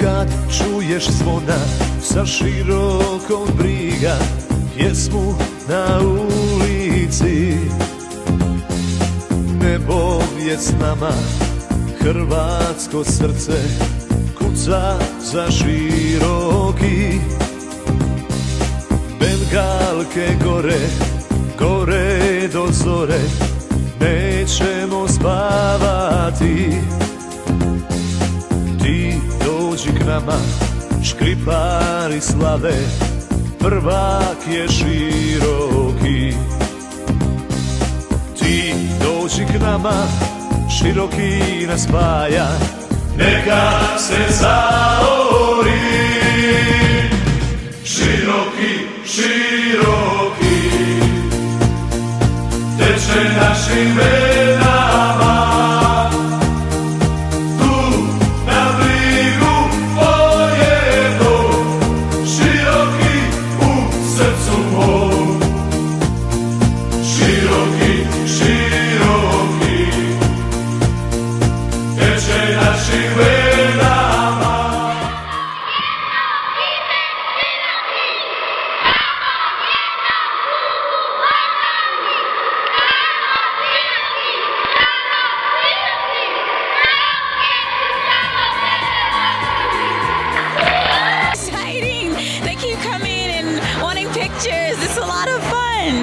Kad čuješ zvona sa širokog briga, pjesmu na ulici, nebo je s nama, hrvatsko srce kuca za široki. Bengalke gore, gore do zore, nećemo spavati. Ti dođi k nama, škripari slave, prvak je široki. Ti dođi k nama, široki nas spaja, neka se zaori. Široki, široki, teče našim venama. It's a lot of fun.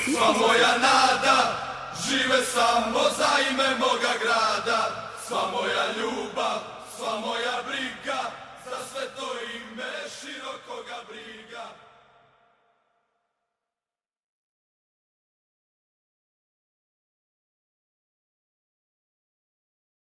Sva moja nada žive samo za ime moga grada. Sva moja ljubav